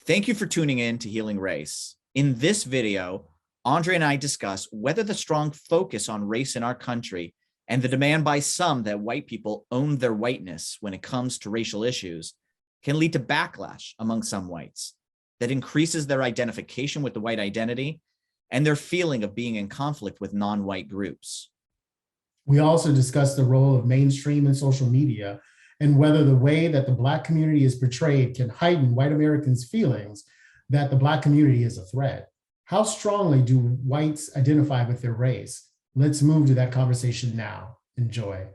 Thank you for tuning in to Healing Race. In this video, Andre and I discuss whether the strong focus on race in our country and the demand by some that white people own their whiteness when it comes to racial issues can lead to backlash among some whites that increases their identification with the white identity and their feeling of being in conflict with non-white groups. We also discuss the role of mainstream and social media and whether the way that the Black community is portrayed can heighten white Americans' feelings that the Black community is a threat. How strongly do whites identify with their race? Let's move to that conversation now. Enjoy.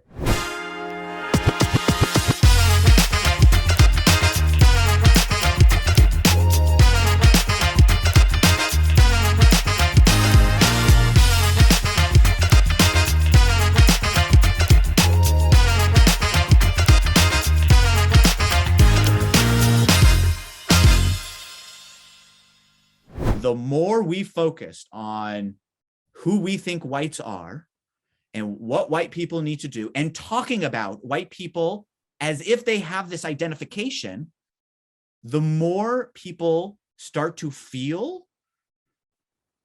The more we focused on who we think whites are and what white people need to do, and talking about white people as if they have this identification, the more people start to feel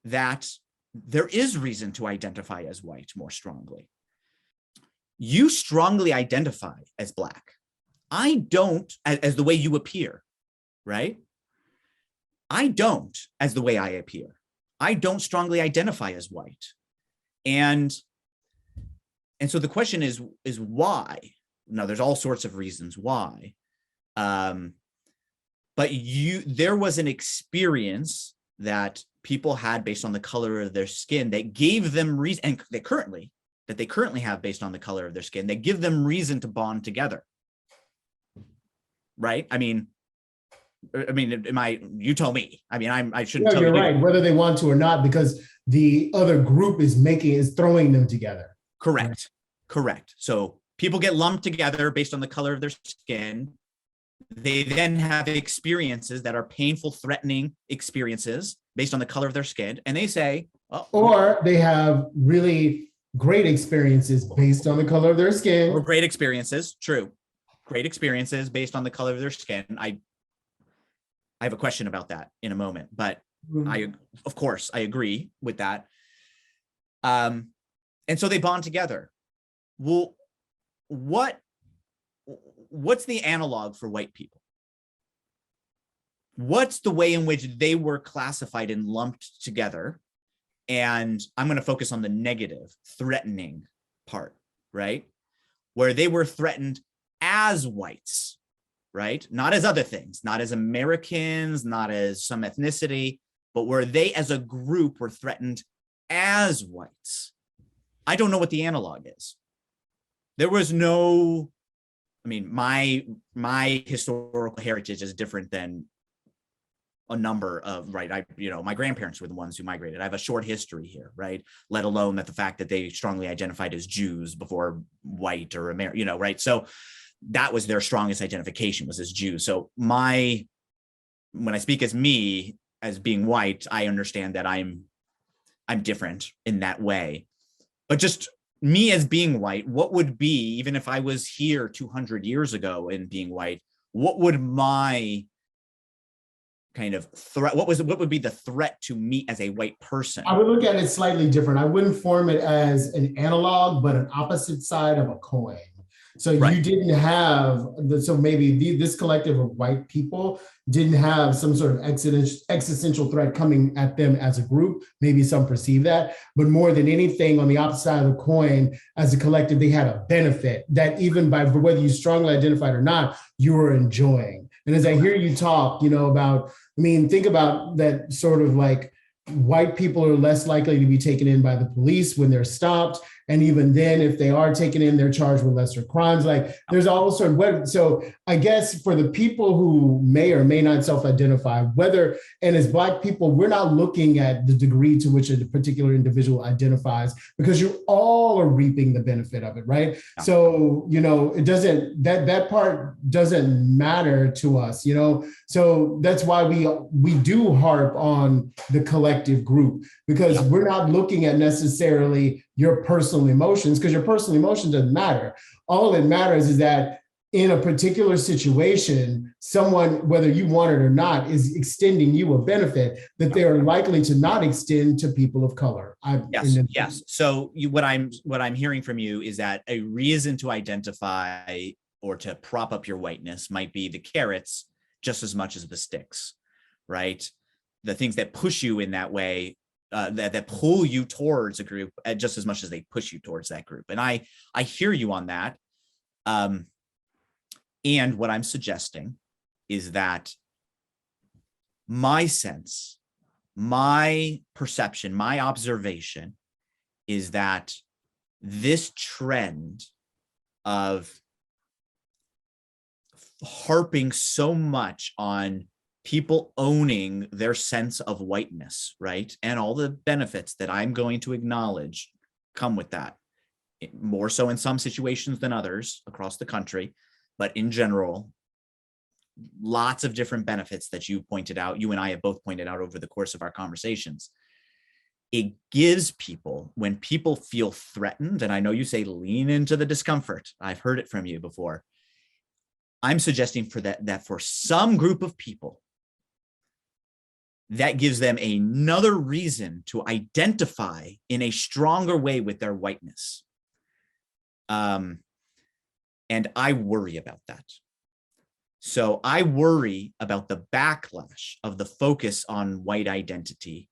that there is reason to identify as white more strongly. You strongly identify as Black. I don't, as the way you appear, right? I don't as the way I appear. I don't strongly identify as white. And so the question is why? Now, there's all sorts of reasons why. But there was an experience that people had based on the color of their skin that gave them reason, and they currently have based on the color of their skin, that give them reason to bond together. Right? You tell me. I shouldn't tell you. You're right, whether they want to or not, because the other group is throwing them together. Correct. Right. Correct. So people get lumped together based on the color of their skin. They then have experiences that are painful, threatening experiences based on the color of their skin. And they say, oh, or they have really great experiences based on the color of their skin. Or great experiences. True. Great experiences based on the color of their skin. I have a question about that in a moment, but of course, I agree with that. And so they bond together. Well, what's the analog for white people? What's the way in which they were classified and lumped together? And I'm going to focus on the negative, threatening part, right? Where they were threatened as whites. Right? Not as other things, not as Americans, not as some ethnicity, but where they as a group were threatened as whites. I don't know what the analog is. There was no, my historical heritage is different than a number of, right? My grandparents were the ones who migrated. I have a short history here, right? Let alone that the fact that they strongly identified as Jews before white or American, right? So that was their strongest identification, was as Jews. So when I speak as me, as being white, I understand that I'm different in that way. But just me as being white, what would be, even if I was here 200 years ago and being white, what would my kind of threat, what would be the threat to me as a white person? I would look at it slightly different. I wouldn't form it as an analog, but an opposite side of a coin. So right. You didn't have, so maybe this collective of white people didn't have some sort of existential threat coming at them as a group. Maybe some perceive that, but more than anything, on the opposite side of the coin, as a collective, they had a benefit that even by whether you strongly identified or not, you were enjoying. And as I hear you talk, about, think about that sort of like white people are less likely to be taken in by the police when they're stopped. And even then, if they are taken in, they're charged with lesser crimes. Like there's all sorts of, so I guess for the people who may or may not self-identify, and as Black people, we're not looking at the degree to which a particular individual identifies, because you all are reaping the benefit of it, right? Yeah. So, it doesn't, that part doesn't matter to us, So that's why we do harp on the collective group, because we're not looking at necessarily your personal emotions, because your personal emotion doesn't matter. All that matters is that in a particular situation, someone, whether you want it or not, is extending you a benefit that they are likely to not extend to people of color. Yes. So what I'm hearing from you is that a reason to identify or to prop up your whiteness might be the carrots just as much as the sticks, right? The things that push you in that way, that pull you towards a group just as much as they push you towards that group. And I hear you on that. And what I'm suggesting is that my sense, my perception, my observation is that this trend of harping so much on people owning their sense of whiteness, right? And all the benefits that I'm going to acknowledge come with that, more so in some situations than others across the country. But in general, lots of different benefits that you pointed out, you and I have both pointed out over the course of our conversations. It gives people, when people feel threatened, and I know you say lean into the discomfort. I've heard it from you before. I'm suggesting for that for some group of people, that gives them another reason to identify in a stronger way with their whiteness. And I worry about that. So I worry about the backlash of the focus on white identity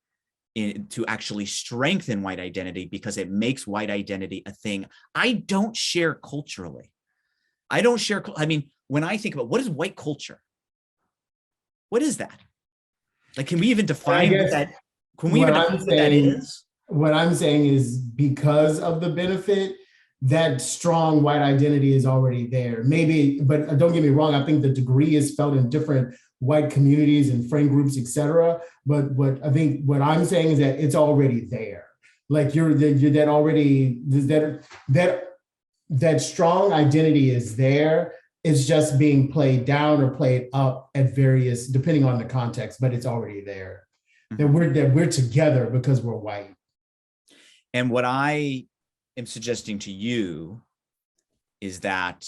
to actually strengthen white identity, because it makes white identity a thing I don't share culturally. I don't share. I mean, when I think about what is white culture, what is that? Like, can we even define what that? Can we even define what that is? What I'm saying is, because of the benefit, that strong white identity is already there. Maybe, but don't get me wrong, I think the degree is felt in different white communities and friend groups, et cetera. But what I think, what I'm saying is that it's already there. Like you're that already, that strong identity is there. It's just being played down or played up at various, depending on the context, but it's already there. Mm-hmm. That we're together because we're white. And what I am suggesting to you is that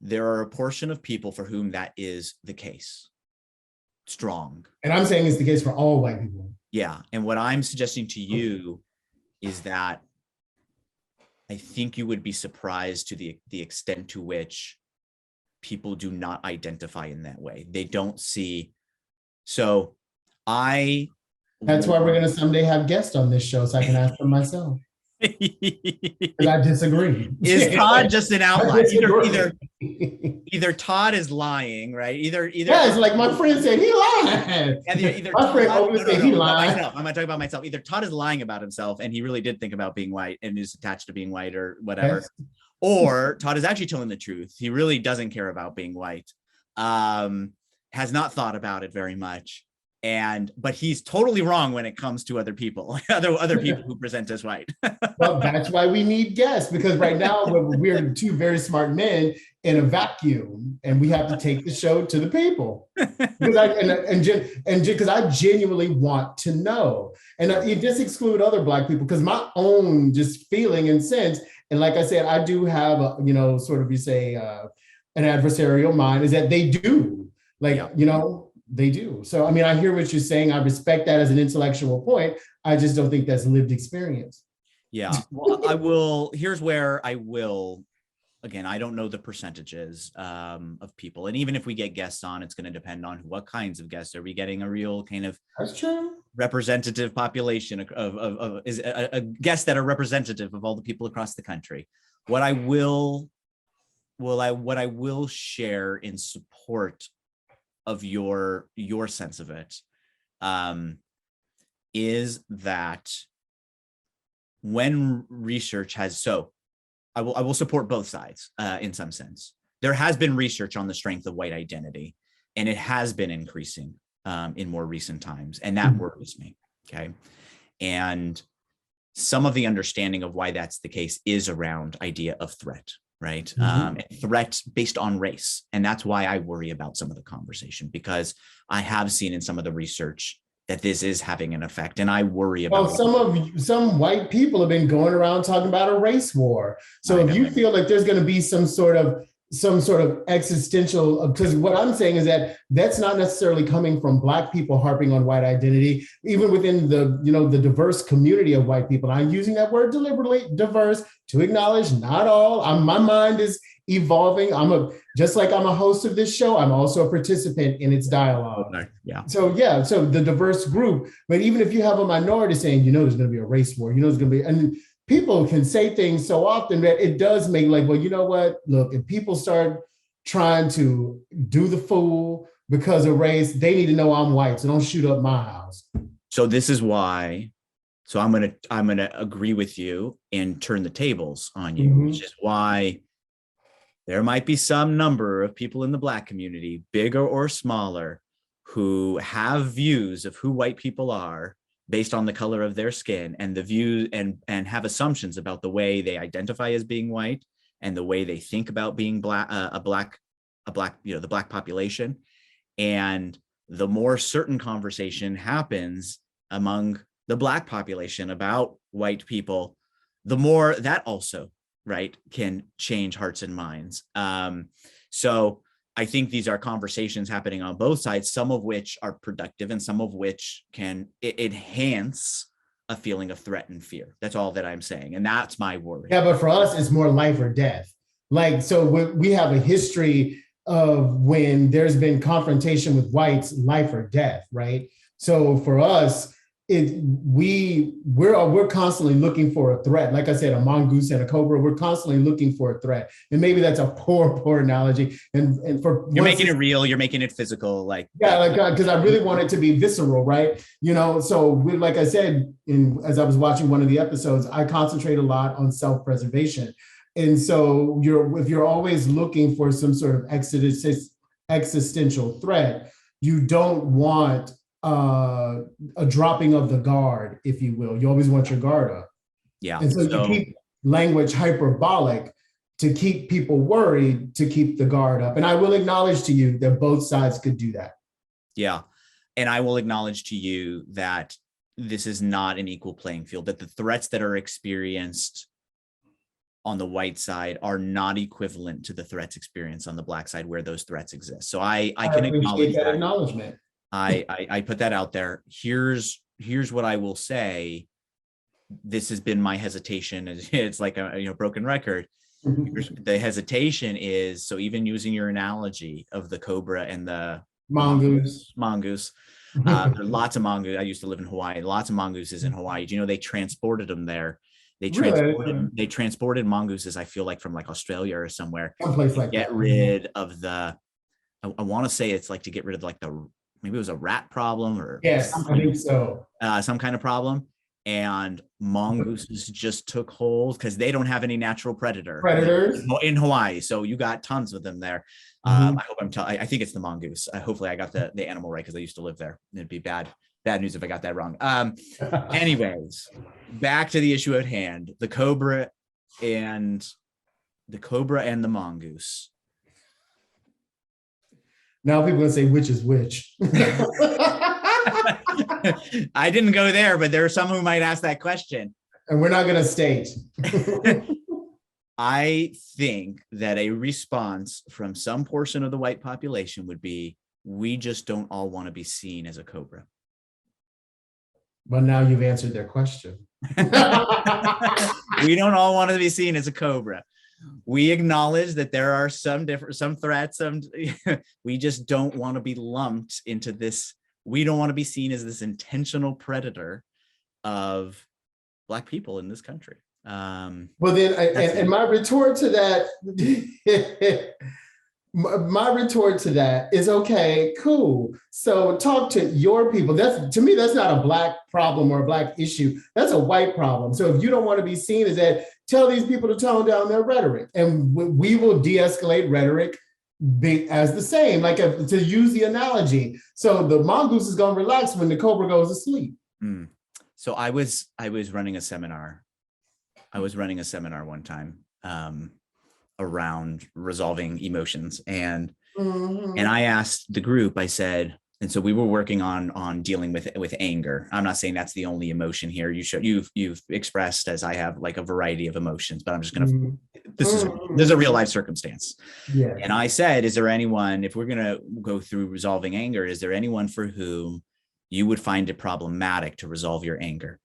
there are a portion of people for whom that is the case. Strong. And I'm saying it's the case for all white people. Yeah. And what I'm suggesting to you is that I think you would be surprised to the extent to which people do not identify in that way. They don't see. So that's why we're going to someday have guests on this show so I can ask them myself. Because I disagree. Is Todd just an outlier? Either Todd is lying, right? Either yeah, it's like my friend said, he lied. Either my friend always said he lied. I'm not talking about myself. Either Todd is lying about himself and he really did think about being white and is attached to being white or whatever. Yes. Or Todd is actually telling the truth. He really doesn't care about being white, has not thought about it very much. But he's totally wrong when it comes to other people, other people who present as white. Well, that's why we need guests, because right now we're two very smart men in a vacuum, and we have to take the show to the people. Because I genuinely want to know, and you just exclude other Black people because my own just feeling and sense, and like I said, I do have an adversarial mind, is that they do, they do. So, I mean, I hear what you're saying. I respect that as an intellectual point. I just don't think that's lived experience. Yeah. Well, here's where I will, again, I don't know the percentages of people. And even if we get guests on, it's going to depend on what kinds of guests. Are we getting a real kind of that's true representative population of is a guests that are representative of all the people across the country? What I will share in support of your sense of it is that when research has, so I will support both sides in some sense. There has been research on the strength of white identity, and it has been increasing in more recent times, and that worries me. Okay, and some of the understanding of why that's the case is around idea of threat. Right. Threat based on race. And that's why I worry about some of the conversation, because I have seen in some of the research that this is having an effect. And I worry about some white people have been going around talking about a race war. So if you feel like there's going to be some sort of some sort of existential, because what I'm saying is that that's not necessarily coming from Black people harping on white identity, even within the, the diverse community of white people. I'm using that word deliberately, diverse, to acknowledge not all. My mind is evolving. Just like I'm a host of this show, I'm also a participant in its dialogue. Yeah. So yeah, so the diverse group, but even if you have a minority saying, there's going to be a race war, there's going to be, and people can say things so often that it does make like, well, you know what? Look, if people start trying to do the fool because of race, they need to know I'm white, so don't shoot up my house. So this is why. So I'm gonna agree with you and turn the tables on you, which is why there might be some number of people in the Black community, bigger or smaller, who have views of who white people are based on the color of their skin, and the view and have assumptions about the way they identify as being white and the way they think about being Black, the Black population. And the more certain conversation happens among the Black population about white people, the more that also, right, can change hearts and minds. So I think these are conversations happening on both sides, some of which are productive and some of which can enhance a feeling of threat and fear. That's all that I'm saying. And that's my worry. Yeah, but for us, it's more life or death. Like, so we have a history of when there's been confrontation with whites, life or death, right? So for us, we're constantly looking for a threat. Like I said, a mongoose and a cobra, we're constantly looking for a threat. And maybe that's a poor analogy. And for you're making it real, you're making it physical, like because I really want it to be visceral, right? So like I said, as I was watching one of the episodes, I concentrate a lot on self-preservation. And so if you're always looking for some sort of existential threat, you don't want a dropping of the guard, if you will. You always want your guard up. Yeah. And so you keep language hyperbolic to keep people worried, to keep the guard up. And I will acknowledge to you that both sides could do that. Yeah. And I will acknowledge to you that this is not an equal playing field, that the threats that are experienced on the white side are not equivalent to the threats experienced on the Black side where those threats exist. So I can acknowledge that acknowledgement. I put that out there. Here's what I will say. This has been my hesitation. It's like a broken record. The hesitation is, so even using your analogy of the cobra and the mongoose, there are lots of mongoose. I used to live in Hawaii. Lots of mongooses in Hawaii. Do you know they transported them there? They transported mongooses, I feel like, from like Australia or somewhere. Someplace like get rid of the, I want to say it's like to get rid of like maybe it was a rat problem or yes, I think so. Some kind of problem. And mongooses just took hold because they don't have any natural predators in Hawaii. So you got tons of them there. I hope I think it's the mongoose. Hopefully I got the animal right because I used to live there. It'd be bad news if I got that wrong. Anyways, back to the issue at hand, the cobra and the mongoose. Now people are gonna say which is which. I didn't go there, but there are some who might ask that question. And we're not gonna state. I think that a response from some portion of the white population would be, we just don't all want to be seen as a cobra. But now you've answered their question. We don't all want to be seen as a cobra. We acknowledge that there are some threats. We just don't want to be lumped into this. We don't want to be seen as this intentional predator of Black people in this country. Well, then, and my retort to that, is okay, cool. So talk to your people. To me, that's not a Black problem or a Black issue. That's a white problem. So if you don't want to be seen as that, tell these people to tone down their rhetoric, and we will de-escalate rhetoric as the same, like to use the analogy. So the mongoose is going to relax when the cobra goes to sleep. So I was running a seminar. I was running a seminar one time around resolving emotions, and I asked the group, I said, And so we were working on dealing with anger. I'm not saying that's the only emotion here. You've expressed, as I have, like a variety of emotions, but I'm just gonna this is a real life circumstance. Yes. And I said, is there anyone, if we're gonna go through resolving anger, is there anyone for whom you would find it problematic to resolve your anger?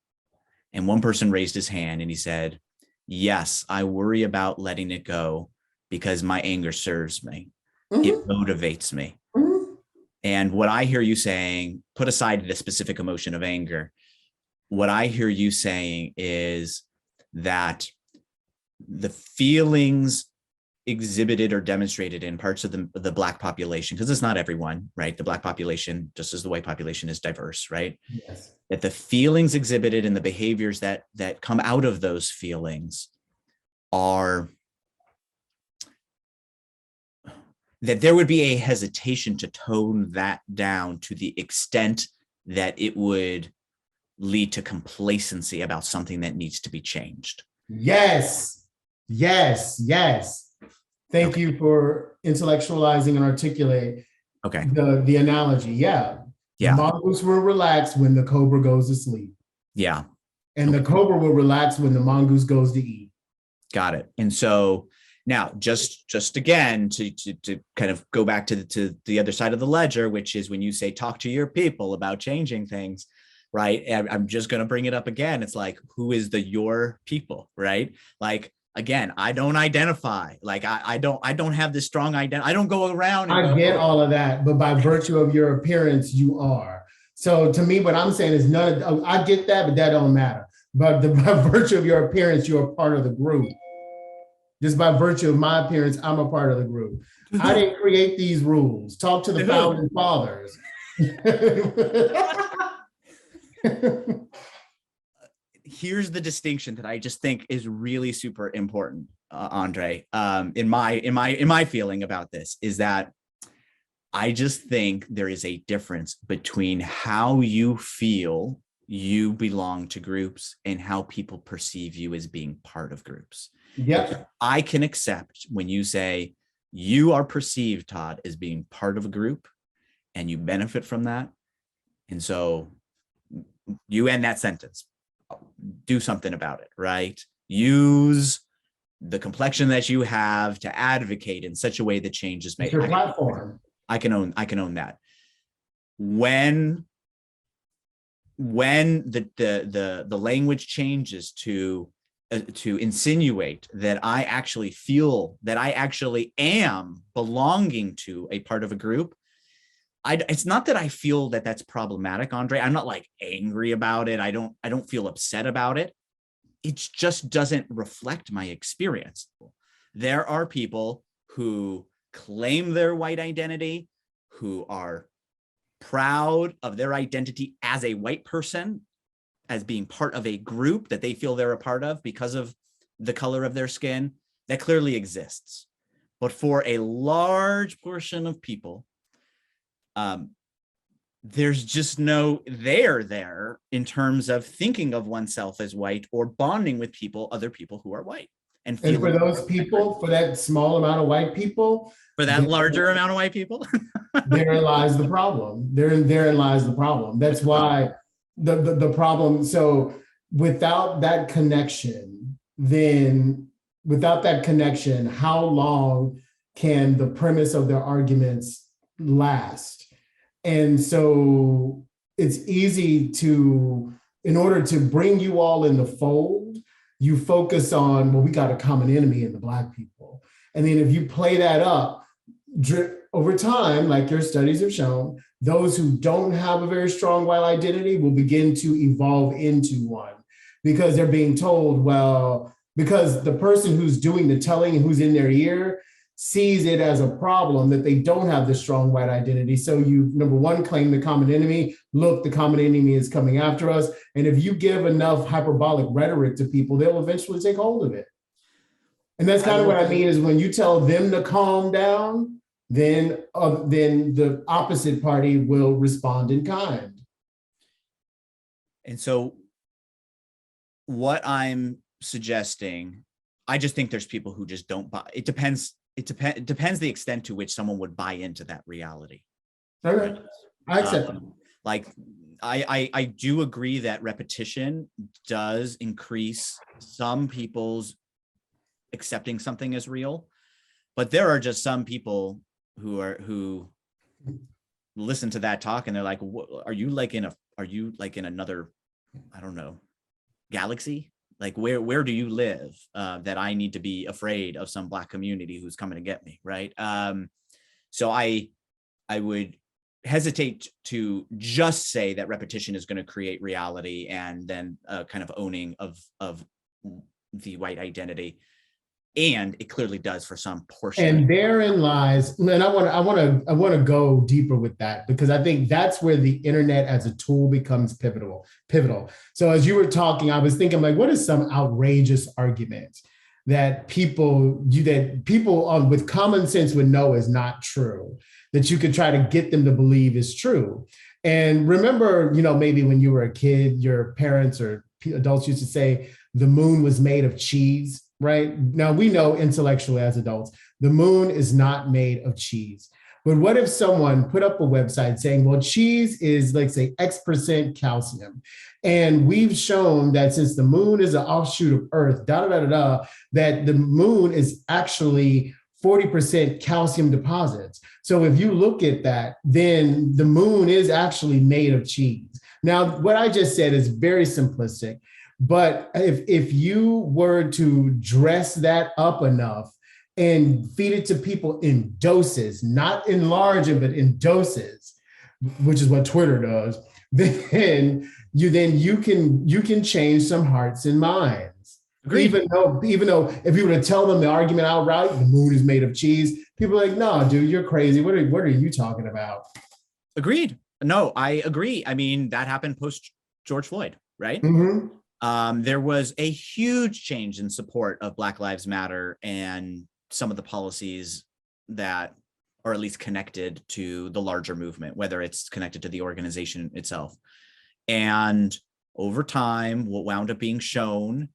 And one person raised his hand and he said, yes, I worry about letting it go because my anger serves me. It motivates me. And what I hear you saying, put aside the specific emotion of anger, what I hear you saying is that the feelings exhibited or demonstrated in parts of the Black population, because it's not everyone, right? The Black population, just as the white population, is diverse, right? Yes. That the feelings exhibited and the behaviors that come out of those feelings are that there would be a hesitation to tone that down to the extent that it would lead to complacency about something that needs to be changed. Yes, yes, yes. Thank you for intellectualizing and articulate the analogy. Yeah. The mongoose will relax when the cobra goes to sleep. Yeah. And the cobra will relax when the mongoose goes to eat. Got it. And so now, just again, to kind of go back to the other side of the ledger, which is when you say talk to your people about changing things, right? And I'm just going to bring it up again. It's like, who is your people, right? Like, again, I don't identify. Like, I don't have this strong identity. I don't go around. I get all of that, but by virtue of your appearance, you are. So to me, what I'm saying is I get that, but that don't matter. But by virtue of your appearance, you're a part of the group. Just by virtue of my appearance, I'm a part of the group. I didn't create these rules. Talk to the founding fathers. Here's the distinction that I just think is really super important, Andre. In my feeling about this is that I just think there is a difference between how you feel you belong to groups and how people perceive you as being part of groups. Yep. I can accept when you say you are perceived, Todd, as being part of a group and you benefit from that. And so you end that sentence, do something about it, right? Use the complexion that you have to advocate in such a way that change is made. Your platform. I can own that. When the language changes to insinuate that I actually feel that I actually am belonging to a part of a group, it's not that I feel that that's problematic, Andre. I'm not like angry about it. I don't feel upset about it. It just doesn't reflect my experience. There are people who claim their white identity, who are proud of their identity as a white person, as being part of a group that they feel they're a part of because of the color of their skin. That clearly exists. But for a large portion of people, there's just no there in terms of thinking of oneself as white or bonding with other people who are white. And for those people, for that small amount of white people, for that larger amount of white people, therein lies the problem. Therein lies the problem. That's why the problem. So without that connection, how long can the premise of their arguments last? And so it's easy to, in order to bring you all in the fold, you focus on, well, we got a common enemy in the Black people. And then if you play that up, over time, like your studies have shown, those who don't have a very strong white identity will begin to evolve into one because they're being told, well, because the person who's doing the telling and who's in their ear sees it as a problem that they don't have the strong white identity. So you, number one, claim the common enemy. Look, the common enemy is coming after us. And if you give enough hyperbolic rhetoric to people, they'll eventually take hold of it. And that's kind of what I mean is when you tell them to calm down, then the opposite party will respond in kind. And so what I'm suggesting, I just think there's people who just don't buy. It depends the extent to which someone would buy into that reality. Okay. I accept that. Like I do agree that repetition does increase some people's accepting something as real, but there are just some people who listen to that talk and they're like, are you like in another, I don't know, galaxy? Like where do you live that I need to be afraid of some Black community who's coming to get me, right? So I would hesitate to just say that repetition is going to create reality and then kind of owning of the white identity. And it clearly does for some portion. And therein lies, and I want to go deeper with that, because I think that's where the internet as a tool becomes pivotal. So as you were talking, I was thinking, like, what is some outrageous argument that people with common sense would know is not true, that you could try to get them to believe is true? And remember, maybe when you were a kid, your parents or adults used to say the moon was made of cheese. Right now, we know intellectually as adults, the moon is not made of cheese. But what if someone put up a website saying, well, cheese is, like, say, X% calcium. And we've shown that since the moon is an offshoot of Earth, that the moon is actually 40% calcium deposits. So if you look at that, then the moon is actually made of cheese. Now, what I just said is very simplistic. But if you were to dress that up enough and feed it to people in doses, not in large, but in doses, which is what Twitter does, then you can change some hearts and minds. Agreed. Even though if you were to tell them the argument outright, the moon is made of cheese, people are like, no, dude, you're crazy. What are you talking about? Agreed. No, I agree. I mean, that happened post George Floyd, right? Mm-hmm. There was a huge change in support of Black Lives Matter and some of the policies that are at least connected to the larger movement, whether it's connected to the organization itself. And over time, what wound up being shown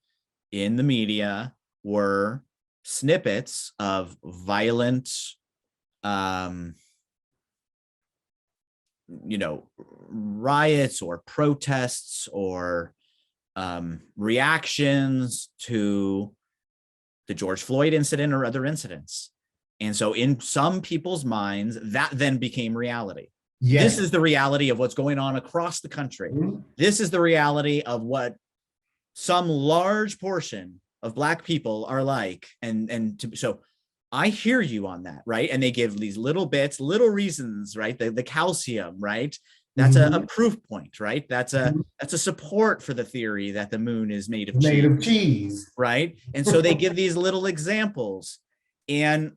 in the media were snippets of violent, riots or protests or reactions to the George Floyd incident or other incidents. And so in some people's minds, that then became reality. Yes. This is the reality of what's going on across the country. Mm-hmm. This is the reality of what some large portion of Black people are like. So I hear you on that, right? And they give these little bits, little reasons, right? The calcium, right? That's a proof point, right? That's a support for the theory that the moon is made of cheese, right? And so they give these little examples. And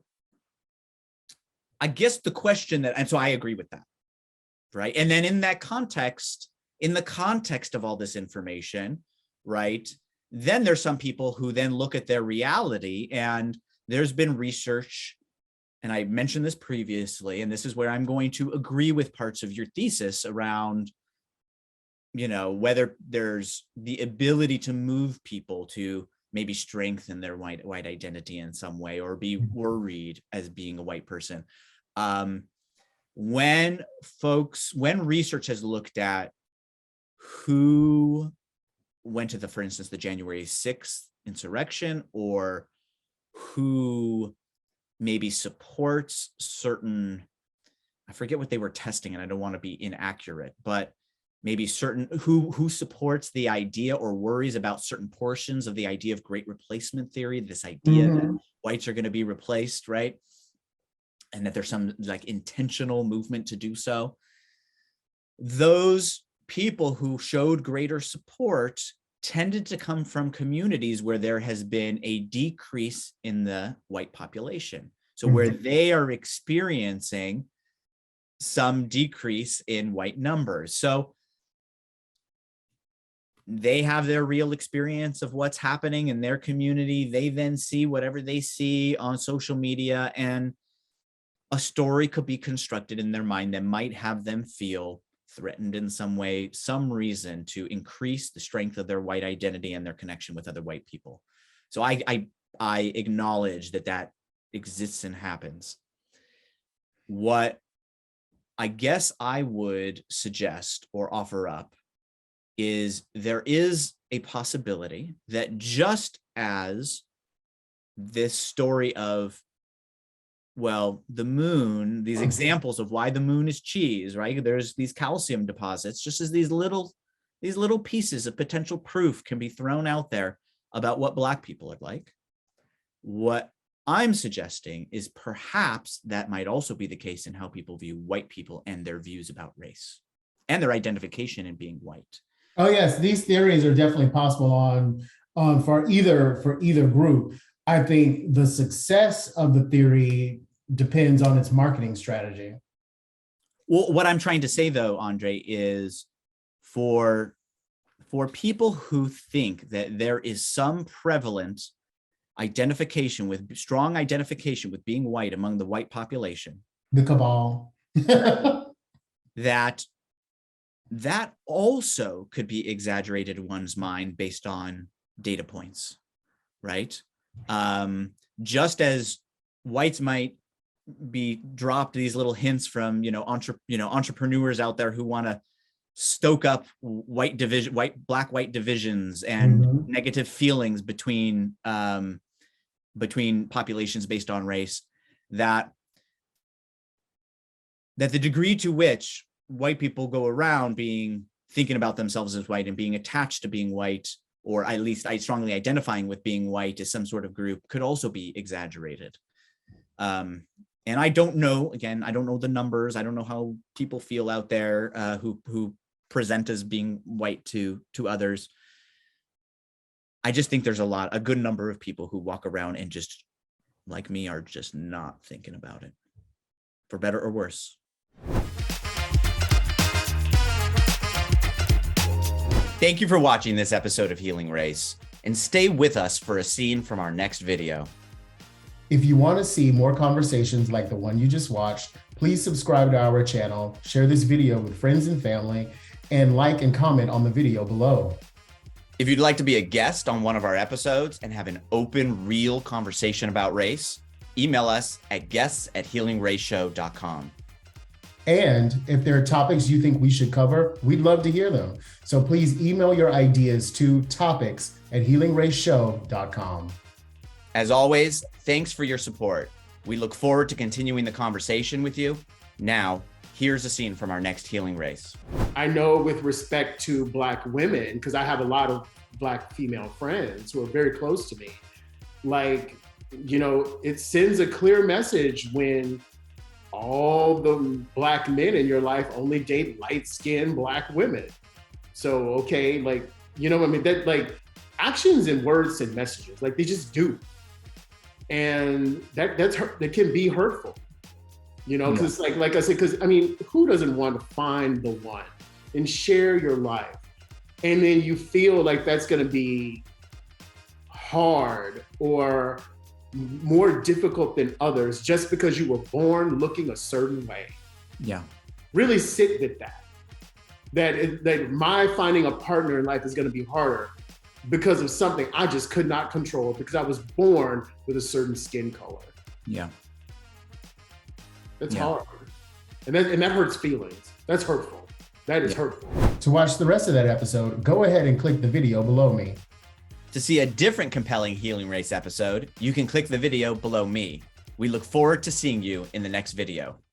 I guess the question and so I agree with that, right? And then in the context of all this information, right? Then there's some people who then look at their reality, and there's been research, and I mentioned this previously, and this is where I'm going to agree with parts of your thesis around, whether there's the ability to move people to maybe strengthen their white identity in some way, or be worried as being a white person. When research has looked at who went to for instance, the January 6th insurrection, or who maybe supports certain, I forget what they were testing, and I don't want to be inaccurate, but maybe certain who supports the idea or worries about certain portions of the idea of great replacement theory, this idea that whites are going to be replaced, right? And that there's some like intentional movement to do so. Those people who showed greater support tended to come from communities where there has been a decrease in the white population. So where they are experiencing some decrease in white numbers. So they have their real experience of what's happening in their community. They then see whatever they see on social media, and a story could be constructed in their mind that might have them feel threatened in some way, some reason to increase the strength of their white identity and their connection with other white people. So I acknowledge that exists and happens. What I guess I would suggest or offer up is there is a possibility that just as this story of, well, the moon, these examples of why the moon is cheese, right? There's these calcium deposits, just as these little pieces of potential proof can be thrown out there about what Black people are like. What I'm suggesting is perhaps that might also be the case in how people view white people and their views about race and their identification in being white. Oh yes, these theories are definitely possible on for either group. I think the success of the theory depends on its marketing strategy. Well, what I'm trying to say though, Andre, is for people who think that there is some prevalent strong identification with being white among the white population, the cabal, that also could be exaggerated in one's mind based on data points, right? Just as whites might be dropped these little hints from entrepreneurs out there who want to stoke up black white divisions and negative feelings between populations based on race, that the degree to which white people go around thinking about themselves as white and being attached to being white, or at least strongly identifying with being white as some sort of group, could also be exaggerated. And I don't know, again, I don't know the numbers. I don't know how people feel out there who present as being white to others. I just think there's a good number of people who walk around and just, like me, are just not thinking about it, for better or worse. Thank you for watching this episode of Healing Race, and stay with us for a scene from our next video. If you want to see more conversations like the one you just watched, please subscribe to our channel, share this video with friends and family, and like and comment on the video below. If you'd like to be a guest on one of our episodes and have an open, real conversation about race, email us at guests@healingraceshow.com. And if there are topics you think we should cover, we'd love to hear them. So please email your ideas to topics@healingraceshow.com. As always, thanks for your support. We look forward to continuing the conversation with you. Now, here's a scene from our next Healing Race. I know with respect to Black women, because I have a lot of Black female friends who are very close to me, it sends a clear message when all the Black men in your life only date light-skinned Black women. So, okay, that actions and words send messages, they just do. And that can be hurtful, because like I said, who doesn't want to find the one and share your life? And then you feel like that's going to be hard or more difficult than others just because you were born looking a certain way. Yeah. Really sit with that my finding a partner in life is going to be harder because of something I just could not control because I was born with a certain skin color. Yeah. That's hard. And that hurts feelings. That's hurtful. That is hurtful. To watch the rest of that episode, go ahead and click the video below me. To see a different compelling Healing Race episode, you can click the video below me. We look forward to seeing you in the next video.